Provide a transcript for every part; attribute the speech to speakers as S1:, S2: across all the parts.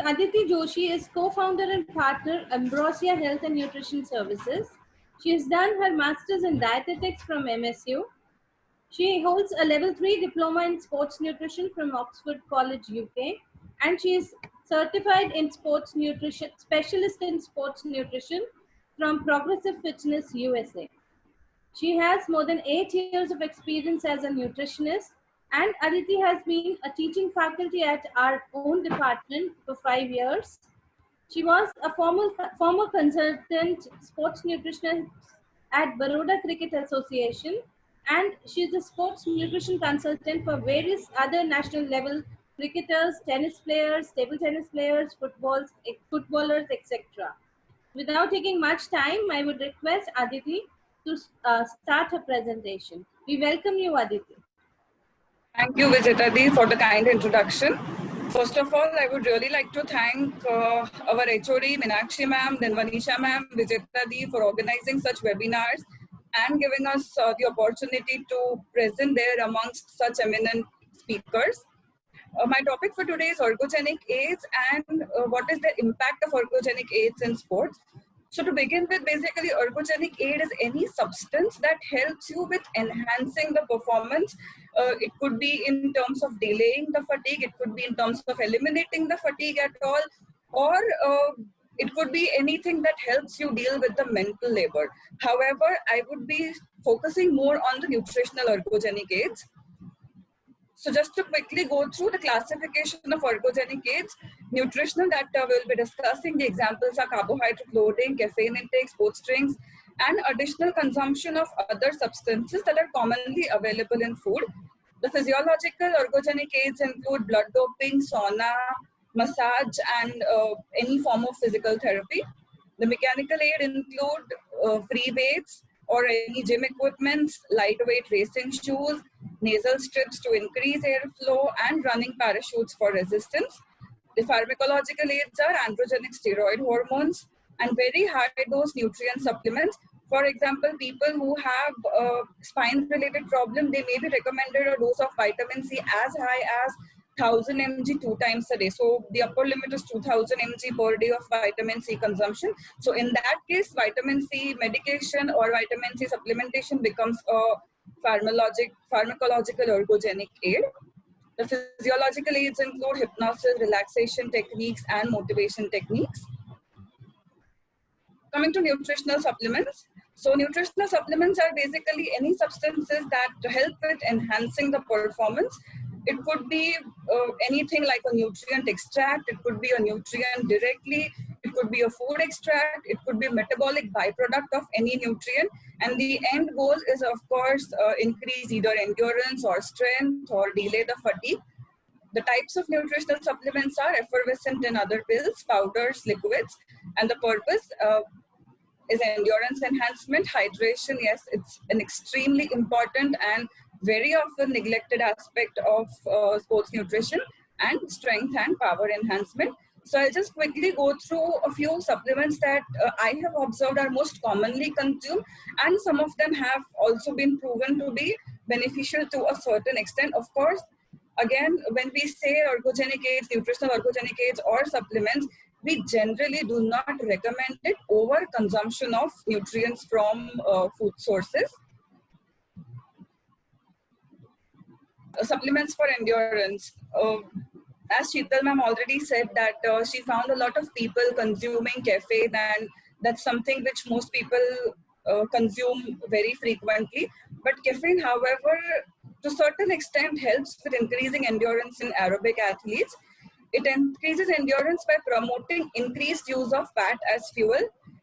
S1: Aditi Joshi is co-founder and partner Ambrosia Health and Nutrition Services. She has done her master's in dietetics from MSU. She holds a level 3 diploma in sports nutrition from Oxford College, UK, and she is certified in sports nutrition, specialist in sports nutrition from Progressive Fitness USA. She has more than 8 years of experience as a nutritionist, and Aditi has been a teaching faculty at our own department for 5 years. She was a former consultant sports nutritionist at Baroda Cricket Association, and she is a sports nutrition consultant for various other national level cricketers, tennis players, table tennis players, footballers, etc. Without taking much time, I would request Aditi to start her presentation. We welcome you, Aditi.
S2: Thank you, Vijitadi, for the kind introduction. First of all, I would really like to thank our HOD, Meenakshi ma'am, then Vanisha ma'am, Vijitadi for organizing such webinars and giving us the opportunity to present there amongst such eminent speakers. My topic for today is ergogenic aids and what is the impact of ergogenic aids in sports. So to begin with, basically ergogenic aid is any substance that helps you with enhancing the performance. It could be in terms of delaying the fatigue, it could be in terms of eliminating the fatigue at all, or it could be anything that helps you deal with the mental labor. However, I would be focusing more on the nutritional ergogenic aids. So just to quickly go through the classification of ergogenic aids, nutritional that we'll be discussing, the examples are carbohydrate loading, caffeine intake, sports drinks, and additional consumption of other substances that are commonly available in food. The physiological ergogenic aids include blood doping, sauna, massage, and any form of physical therapy. The mechanical aid include free weights or any gym equipments, lightweight racing shoes, nasal strips to increase airflow, and running parachutes for resistance. The pharmacological aids are androgenic steroid hormones and very high-dose nutrient supplements. For example, people who have a spine-related problem, they may be recommended a dose of vitamin C as high as 1000 mg 2 times a day. So the upper limit is 2000 mg per day of vitamin C consumption. So in that case, vitamin C medication or vitamin C supplementation becomes a pharmacological ergogenic aid. The physiological aids include hypnosis, relaxation techniques, and motivation techniques. Coming to nutritional supplements. So nutritional supplements are basically any substances that help with enhancing the performance. It could be anything like a nutrient extract, it could be a nutrient directly, it could be a food extract, it could be a metabolic byproduct of any nutrient. And the end goal is, of course, increase either endurance or strength or delay the fatigue. The types of nutritional supplements are effervescent and other pills, powders, liquids, and the purpose is endurance enhancement. Hydration, yes, it's an extremely important and very often neglected aspect of sports nutrition, and strength and power enhancement. So I'll just quickly go through a few supplements that I have observed are most commonly consumed, and some of them have also been proven to be beneficial to a certain extent. Of course, again, when we say ergogenic aids, nutritional ergogenic aids or supplements, we generally do not recommend it over consumption of nutrients from food sources. Supplements for endurance. As Sheetal ma'am already said that she found a lot of people consuming caffeine, and that's something which most people consume very frequently. But caffeine, however, to a certain extent helps with increasing endurance in aerobic athletes. It increases endurance by promoting increased use of fat as fuel.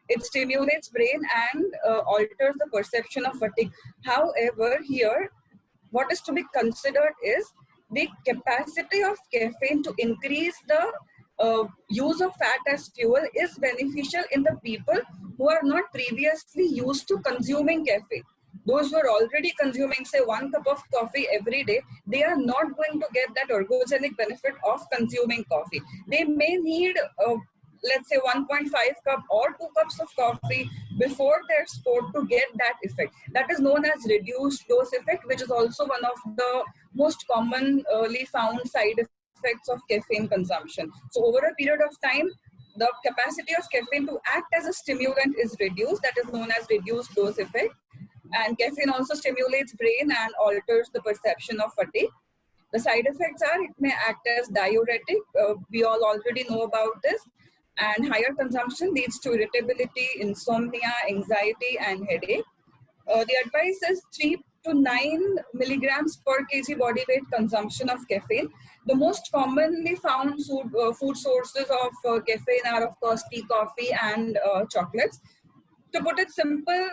S2: It stimulates brain and alters the perception of fatigue. However, here, what is to be considered is the capacity of caffeine to increase the use of fat as fuel is beneficial in the people who are not previously used to consuming caffeine. Those who are already consuming, say, 1 cup of coffee every day, they are not going to get that ergogenic benefit of consuming coffee. They may need, let's say, 1.5 cup or 2 cups of coffee before their sport to get that effect. That is known as reduced dose effect, which is also one of the most commonly found side effects of caffeine consumption. So over a period of time, the capacity of caffeine to act as a stimulant is reduced. That is known as reduced dose effect. And caffeine also stimulates brain and alters the perception of fatigue. The side effects are it may act as diuretic. We all already know about this. And higher consumption leads to irritability, insomnia, anxiety, and headache. The advice is 3 to 9 milligrams per kg body weight consumption of caffeine. The most commonly found food sources of caffeine are, of course, tea, coffee, and chocolates. To put it simple,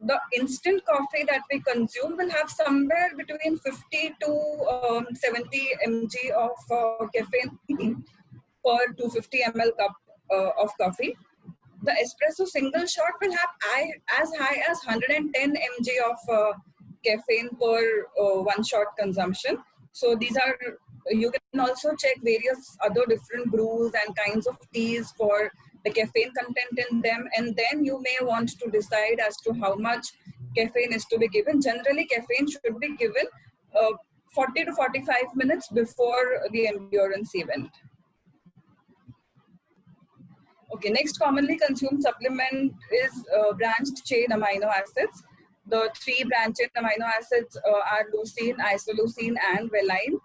S2: the instant coffee that we consume will have somewhere between 50 to 70 mg of caffeine per 250 ml cup of coffee. The espresso single shot will have as high as 110 mg of caffeine per one shot consumption. So these are, you can also check various other different brews and kinds of teas for the caffeine content in them, and then you may want to decide as to how much caffeine is to be given. Generally, caffeine should be given 40 to 45 minutes before the endurance event. Okay, next commonly consumed supplement is branched chain amino acids. The 3 branched chain amino acids are leucine, isoleucine, and valine.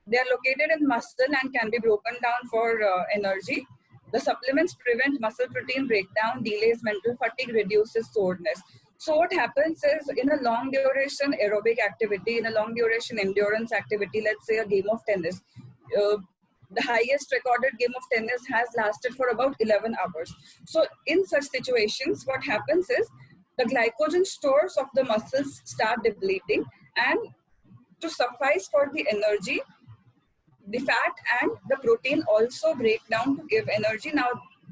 S2: They are located in muscle and can be broken down for energy. The supplements prevent muscle protein breakdown, delays mental fatigue, reduces soreness. So what happens is, in a long duration aerobic activity, in a long duration endurance activity, let's say a game of tennis, the highest recorded game of tennis has lasted for about 11 hours. So in such situations, what happens is the glycogen stores of the muscles start depleting, and to suffice for the energy, the fat and the protein also break down to give energy. Now,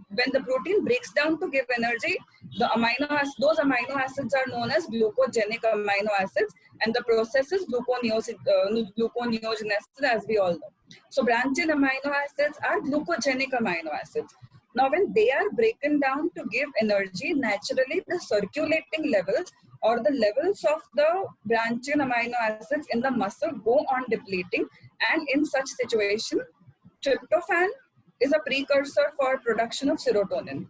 S2: when the protein breaks down to give energy, those amino acids are known as glucogenic amino acids, and the process is gluconeogenesis, as we all know. So branched chain amino acids are glucogenic amino acids. Now, when they are broken down to give energy, naturally the circulating levels or the levels of the branched chain amino acids in the muscle go on depleting, and in such situation, tryptophan is a precursor for production of serotonin.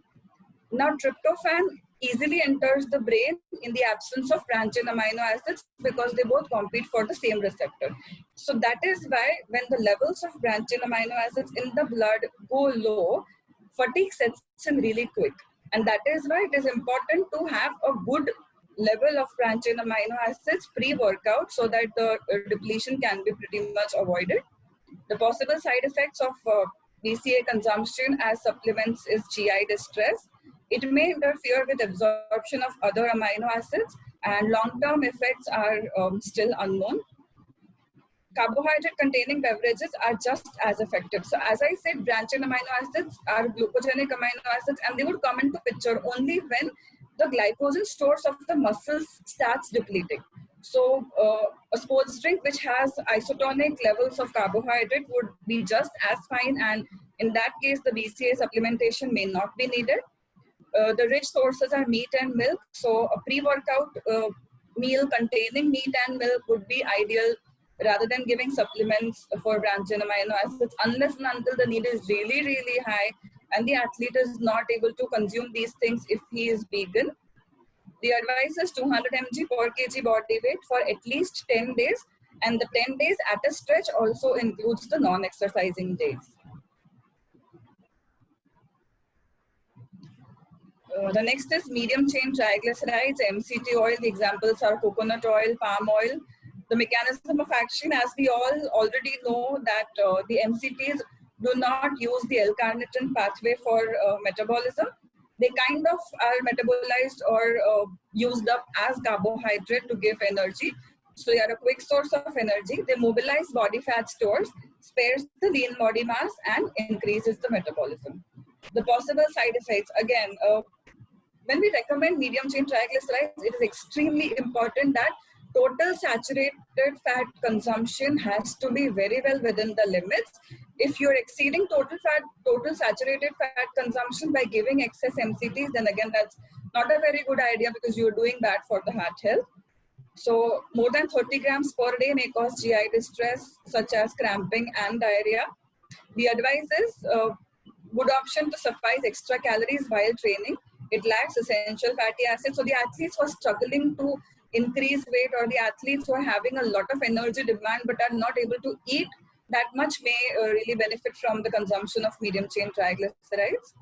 S2: Now, tryptophan easily enters the brain in the absence of branched chain amino acids because they both compete for the same receptor. So that is why when the levels of branched chain amino acids in the blood go low, fatigue sets in really quick. And that is why it is important to have a good level of branched chain amino acids pre-workout so that the depletion can be pretty much avoided. The possible side effects of BCA consumption as supplements is GI distress. It may interfere with absorption of other amino acids, and long-term effects are still unknown. Carbohydrate containing beverages are just as effective. So as I said, branched chain amino acids are glucogenic amino acids, and they would come into picture only when the glycogen stores of the muscles starts depleting. So a sports drink which has isotonic levels of carbohydrate would be just as fine, and in that case the BCA supplementation may not be needed. The rich sources are meat and milk, so a pre-workout meal containing meat and milk would be ideal rather than giving supplements for branched chain amino acids, unless and until the need is really, really high and the athlete is not able to consume these things if he is vegan. The advice is 200 mg per kg body weight for at least 10 days, and the 10 days at a stretch also includes the non-exercising days. The next is medium chain triglycerides, MCT oil. The examples are coconut oil, palm oil. The mechanism of action, as we all already know, that the MCTs do not use the L-carnitine pathway for metabolism. They kind of are metabolized or used up as carbohydrate to give energy. So they are a quick source of energy. They mobilize body fat stores, spares the lean body mass, and increases the metabolism. The possible side effects, again, when we recommend medium chain triglycerides, it is extremely important that total saturated fat consumption has to be very well within the limits. If you're exceeding total saturated fat consumption by giving excess MCTs, then again, that's not a very good idea because you're doing bad for the heart health. So more than 30 grams per day may cause GI distress such as cramping and diarrhea. The advice is good option to suffice extra calories while training. It lacks essential fatty acids. So the athletes who are struggling to increase weight, or the athletes who are having a lot of energy demand but are not able to eat that much, may really benefit from the consumption of medium chain triglycerides.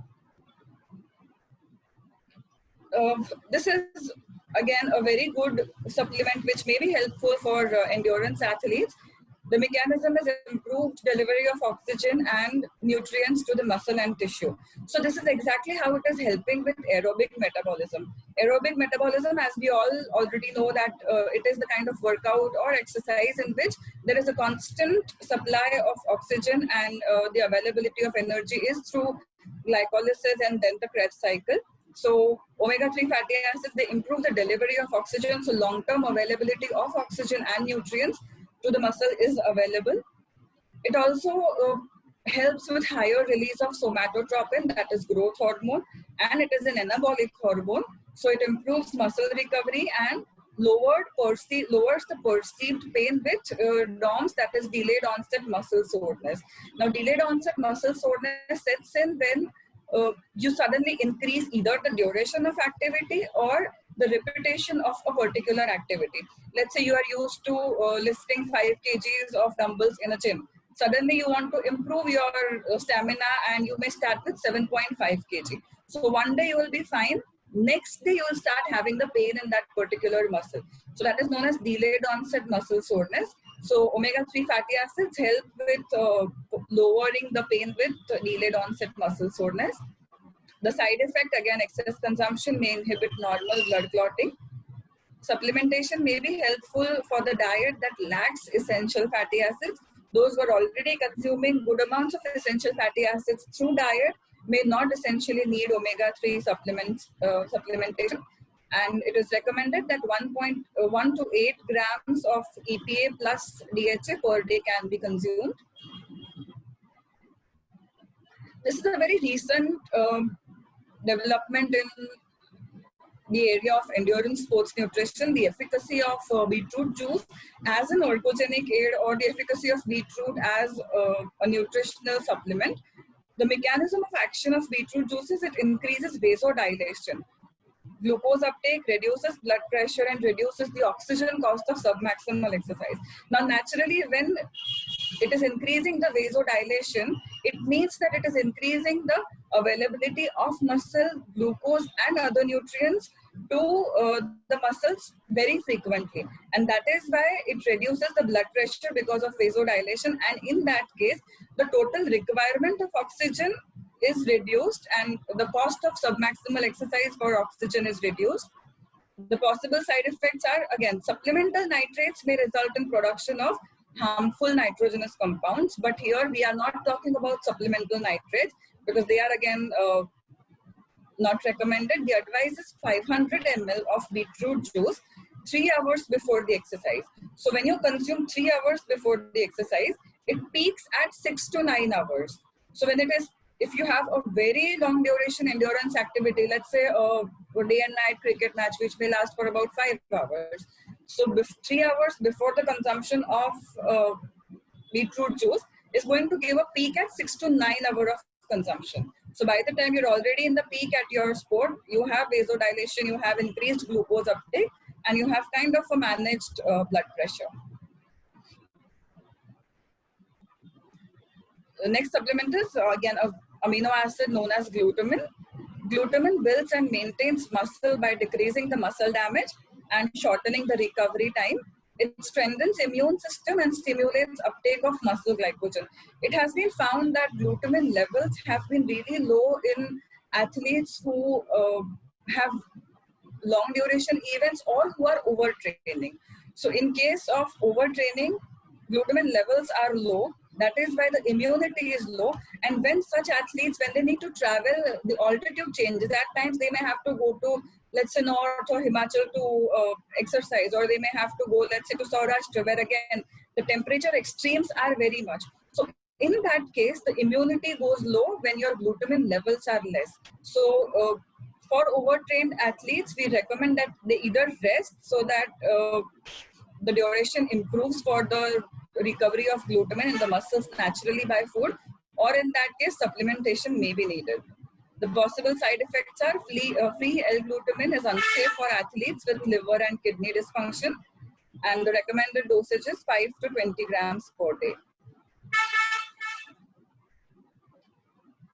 S2: This is again a very good supplement which may be helpful for endurance athletes. The mechanism is improved delivery of oxygen and nutrients to the muscle and tissue. So this is exactly how it is helping with aerobic metabolism. Aerobic metabolism, as we all already know, that it is the kind of workout or exercise in which there is a constant supply of oxygen, and the availability of energy is through glycolysis and then the Krebs cycle. So omega-3 fatty acids, they improve the delivery of oxygen. So long-term availability of oxygen and nutrients to the muscle is available. It also helps with higher release of somatotropin, that is growth hormone, and it is an anabolic hormone. So it improves muscle recovery and lowers the perceived pain with DOMS, that is delayed onset muscle soreness. Now delayed onset muscle soreness sets in when you suddenly increase either the duration of activity or the repetition of a particular activity. Let's say you are used to lifting 5 kgs of dumbbells in a gym. Suddenly you want to improve your stamina and you may start with 7.5 kg. So one day you will be fine. Next day you will start having the pain in that particular muscle. So that is known as delayed onset muscle soreness. So omega-3 fatty acids help with lowering the pain with delayed onset muscle soreness. The side effect, again, excess consumption may inhibit normal blood clotting. Supplementation may be helpful for the diet that lacks essential fatty acids. Those who are already consuming good amounts of essential fatty acids through diet may not essentially need omega-3 supplementation. And it is recommended that 1 to 8 grams of EPA plus DHA per day can be consumed. This is a very recent development in the area of endurance sports nutrition, the efficacy of beetroot juice as an ergogenic aid, or the efficacy of beetroot as a nutritional supplement. The mechanism of action of beetroot juice is it increases vasodilation. Glucose uptake, reduces blood pressure, and reduces the oxygen cost of submaximal exercise. Now, naturally, when it is increasing the vasodilation, it means that it is increasing the availability of muscle glucose and other nutrients to the muscles very frequently. And that is why it reduces the blood pressure because of vasodilation. And in that case, the total requirement of oxygen is reduced and the cost of submaximal exercise for oxygen is reduced. The possible side effects are, again, supplemental nitrates may result in production of harmful nitrogenous compounds, but here we are not talking about supplemental nitrates because they are again not recommended. The advice is 500 ml of beetroot juice 3 hours before the exercise. So when you consume 3 hours before the exercise, it peaks at 6 to 9 hours. So when it is, if you have a very long duration endurance activity, let's say a day and night cricket match, which may last for about 5 hours. So 3 hours before the consumption of beetroot juice is going to give a peak at 6 to 9 hours of consumption. So by the time you're already in the peak at your sport, you have vasodilation, you have increased glucose uptake, and you have kind of a managed blood pressure. The next supplement is again an amino acid known as glutamine. Glutamine builds and maintains muscle by decreasing the muscle damage and shortening the recovery time. It strengthens immune system and stimulates uptake of muscle glycogen. It has been found that glutamine levels have been really low in athletes who have long duration events or who are overtraining. So in case of overtraining, glutamine levels are low. That is why the immunity is low. And when such athletes, when they need to travel, the altitude changes. At times they may have to go to, let's say, North or Himachal to exercise, or they may have to go, let's say, to Saurashtra, where again, the temperature extremes are very much. So in that case, the immunity goes low when your glutamine levels are less. So for overtrained athletes, we recommend that they either rest so that the duration improves for the recovery of glutamine in the muscles naturally by food, or in that case, supplementation may be needed. The possible side effects are free L-glutamine is unsafe for athletes with liver and kidney dysfunction, and the recommended dosage is 5 to 20 grams per day.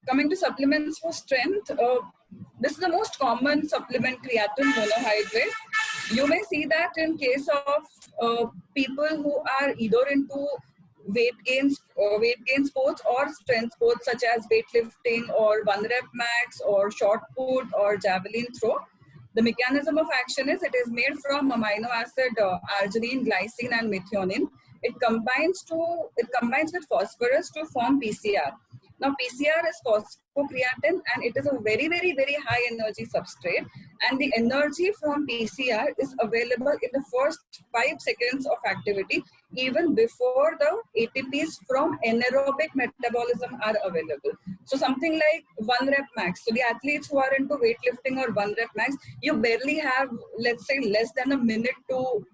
S2: Coming to supplements for strength, this is the most common supplement, creatine monohydrate. You may see that in case of people who are either into weight gain sports or strength sports such as weightlifting or 1 rep max or shot put or javelin throw. The mechanism of action is it is made from amino acid arginine, glycine, and methionine. It combines with phosphorus to form PCR. Now, PCR is phosphocreatine, and it is a very, very, very high energy substrate. And the energy from PCR is available in the first 5 seconds of activity, even before the ATPs from anaerobic metabolism are available. So something like 1 rep max. So the athletes who are into weightlifting or 1 rep max, you barely have, let's say, less than a minute to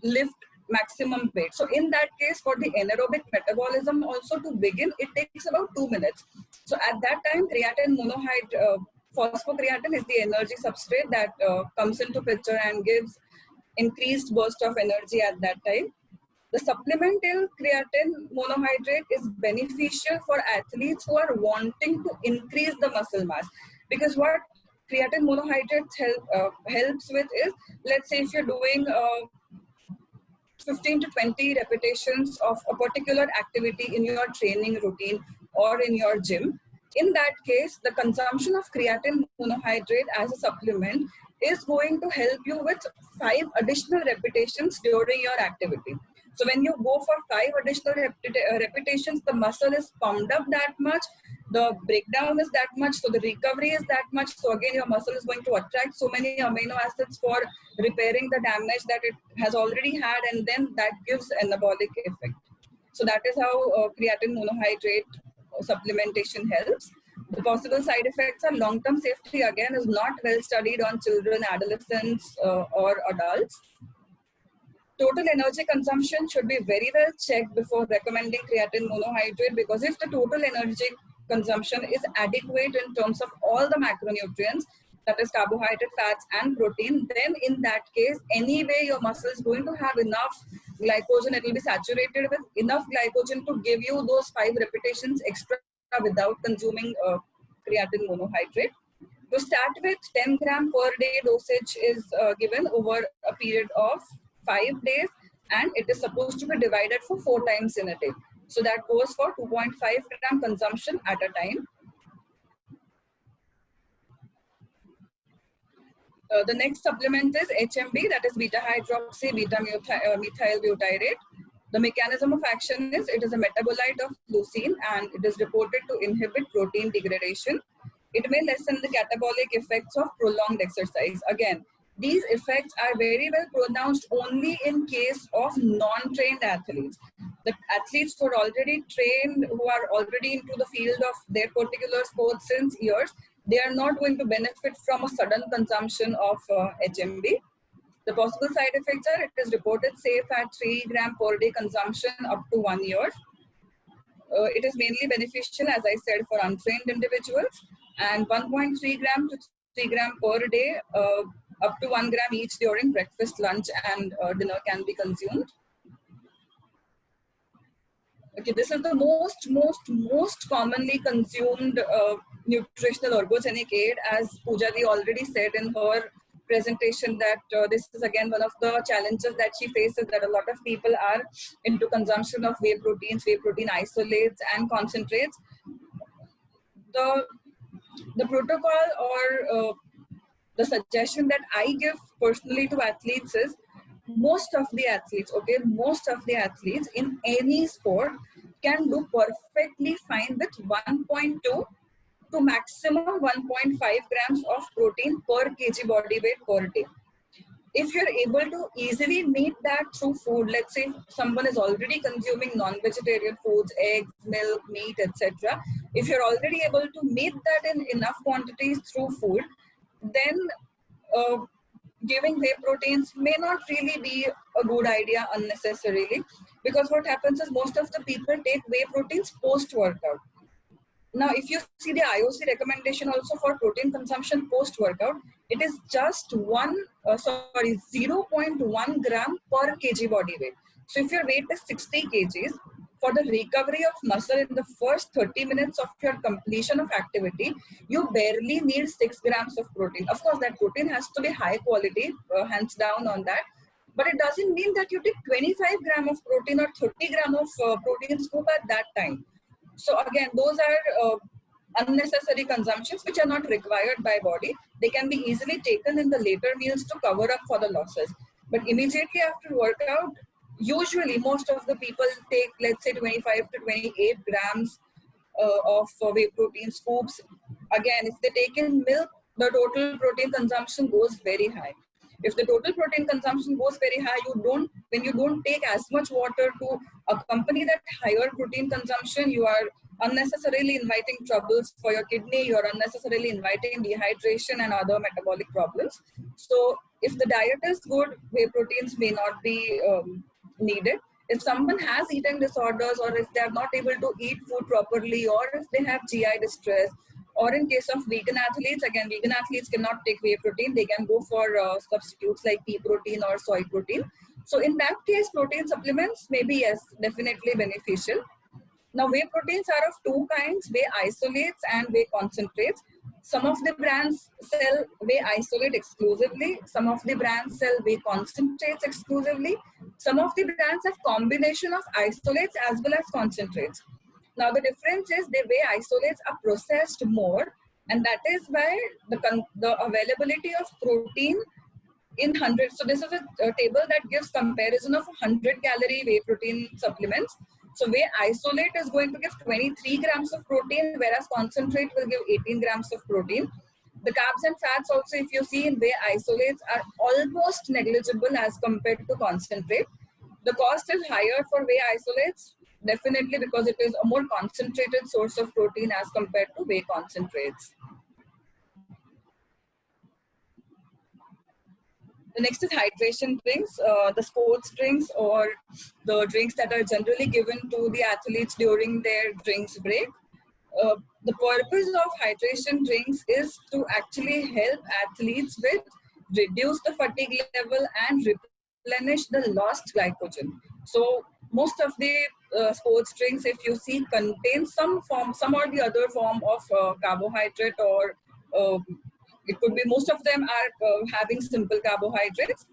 S2: lift maximum weight. So in that case, for the anaerobic metabolism also to begin, it takes about 2 minutes. So at that time, creatine monohydrate, phosphocreatine is the energy substrate that comes into picture and gives increased burst of energy at that time. The supplemental creatine monohydrate is beneficial for athletes who are wanting to increase the muscle mass, because what creatine monohydrate helps with is, let's say if you're doing 15 to 20 repetitions of a particular activity in your training routine or in your gym. In that case, the consumption of creatine monohydrate as a supplement is going to help you with 5 additional repetitions during your activity. So when you go for 5 additional repetitions, the muscle is pumped up that much, the breakdown is that much, so the recovery is that much. So again, your muscle is going to attract so many amino acids for repairing the damage that it has already had, and then that gives anabolic effect. So that is how creatine monohydrate supplementation helps. The possible side effects are long-term safety, again, is not well studied on children, adolescents, or adults. Total energy consumption should be very well checked before recommending creatine monohydrate, because if the total energy consumption is adequate in terms of all the macronutrients, that is carbohydrate, fats, and protein, then in that case, anyway, your muscle is going to have enough glycogen. It will be saturated with enough glycogen to give you those 5 repetitions extra without consuming creatine monohydrate. To start with, 10 gram per day dosage is given over a period of 5 days, and it is supposed to be divided for 4 times in a day. So that goes for 2.5 gram consumption at a time. The next supplement is HMB, that is beta-hydroxy beta-methyl butyrate. The mechanism of action is it is a metabolite of leucine, and it is reported to inhibit protein degradation. It may lessen the catabolic effects of prolonged exercise. Again, these effects are very well pronounced only in case of non-trained athletes. The athletes who are already trained, who are already into the field of their particular sport since years, they are not going to benefit from a sudden consumption of HMB. The possible side effects are it is reported safe at 3 gram per day consumption up to 1 year. It is mainly beneficial, as I said, for untrained individuals, and 1.3 gram to 3 gram per day, up to 1 gram each during breakfast, lunch, and dinner can be consumed. Okay, this is the most commonly consumed nutritional ergogenic aid, as Pooja Ji already said in her presentation, that this is again one of the challenges that she faces, that a lot of people are into consumption of whey proteins, whey protein isolates, and concentrates. The protocol or the suggestion that I give personally to athletes is, most of the athletes in any sport can do perfectly fine with 1.2 to maximum 1.5 grams of protein per kg body weight per day. If you're able to easily meet that through food, let's say someone is already consuming non-vegetarian foods, eggs, milk, meat, etc. If you're already able to meet that in enough quantities through food, then giving whey proteins may not really be a good idea unnecessarily, because what happens is most of the people take whey proteins post-workout. Now, if you see the IOC recommendation also for protein consumption post-workout, it is just 0.1 gram per kg body weight. So if your weight is 60 kgs, for the recovery of muscle in the first 30 minutes of your completion of activity, you barely need 6 grams of protein. Of course, that protein has to be high quality, hands down on that. But it doesn't mean that you take 25 gram of protein or 30 gram of protein scoop at that time. So again, those are unnecessary consumptions which are not required by body. They can be easily taken in the later meals to cover up for the losses. But immediately after workout, usually most of the people take, let's say, 25 to 28 grams of whey protein scoops. Again, if they take in milk, the total protein consumption goes very high. If the total protein consumption goes very high, when you don't take as much water to accompany that higher protein consumption, you are unnecessarily inviting troubles for your kidney, you are unnecessarily inviting dehydration and other metabolic problems. So if the diet is good, whey proteins may not be needed. If someone has eating disorders, or if they are not able to eat food properly, or if they have GI distress, or in case of vegan athletes, again, vegan athletes cannot take whey protein. They can go for substitutes like pea protein or soy protein. So in that case, protein supplements may be, yes, definitely beneficial. Now, whey proteins are of two kinds, whey isolates and whey concentrates. Some of the brands sell whey isolate exclusively. Some of the brands sell whey concentrates exclusively. Some of the brands have combination of isolates as well as concentrates. Now, the difference is the whey isolates are processed more, and that is why the availability of protein in 100. So this is a table that gives comparison of 100 calorie whey protein supplements. So whey isolate is going to give 23 grams of protein, whereas concentrate will give 18 grams of protein. The carbs and fats also, if you see in whey isolates, are almost negligible as compared to concentrate. The cost is higher for whey isolates, definitely because it is a more concentrated source of protein as compared to whey concentrates. The next is hydration drinks, the sports drinks or the drinks that are generally given to the athletes during their drinks break. The purpose of hydration drinks is to actually help athletes with reduce the fatigue level and replenish the lost glycogen. So most of the sports drinks, if you see, contain some or the other form of carbohydrate, or it could be, most of them are having simple carbohydrates.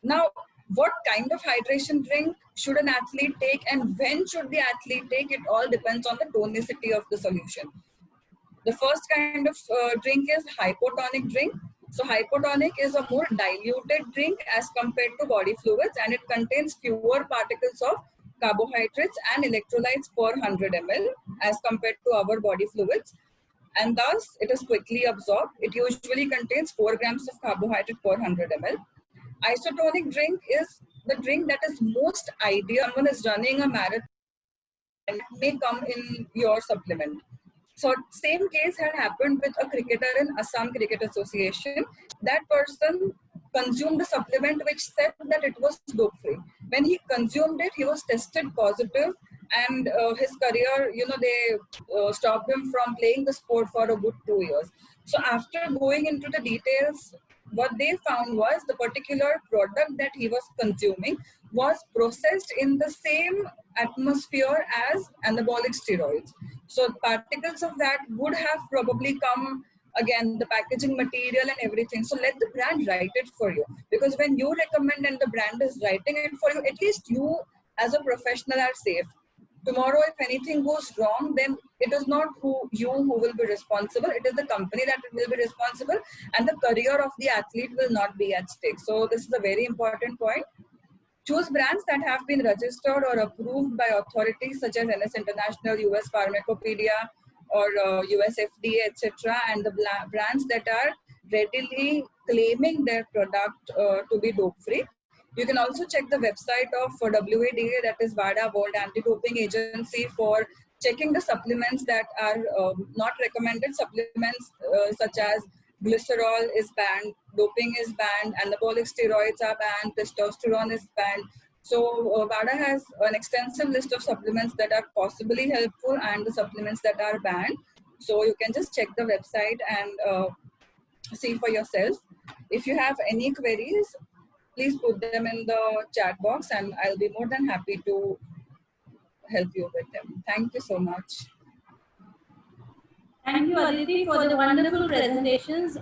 S2: Now, what kind of hydration drink should an athlete take and when should the athlete take? It all depends on the tonicity of the solution. The first kind of drink is hypotonic drink. So hypotonic is a more diluted drink as compared to body fluids, and it contains fewer particles of carbohydrates and electrolytes per 100 ml as compared to our body fluids. And thus it is quickly absorbed. It usually contains 4 grams of carbohydrate per 100 ml. Isotonic drink is the drink that is most ideal when one is running a marathon and may come in your supplement. So same case had happened with a cricketer in Assam Cricket Association. That person consumed a supplement which said that it was dope free. When he consumed it, he was tested positive, and his career, they stopped him from playing the sport for a good 2 years. So after going into the details, what they found was the particular product that he was consuming was processed in the same atmosphere as anabolic steroids. So particles of that would have probably come, again, the packaging material and everything. So let the brand write it for you, because when you recommend and the brand is writing it for you, at least you as a professional are safe. Tomorrow, if anything goes wrong, then it is not who will be responsible. It is the company that will be responsible, and the career of the athlete will not be at stake. So this is a very important point. Choose brands that have been registered or approved by authorities such as NS International, US Pharmacopedia, or US FDA, etc. And the brands that are readily claiming their product to be dope-free. You can also check the website of WADA, that is WADA, World Anti-Doping Agency, for checking the supplements that are not recommended supplements, such as glycerol is banned, doping is banned, anabolic steroids are banned, testosterone is banned. So WADA has an extensive list of supplements that are possibly helpful and the supplements that are banned. So you can just check the website and see for yourself. If you have any queries, please put them in the chat box and I'll be more than happy to help you with them. Thank you so much.
S1: Thank you, Aditi, for the wonderful presentations.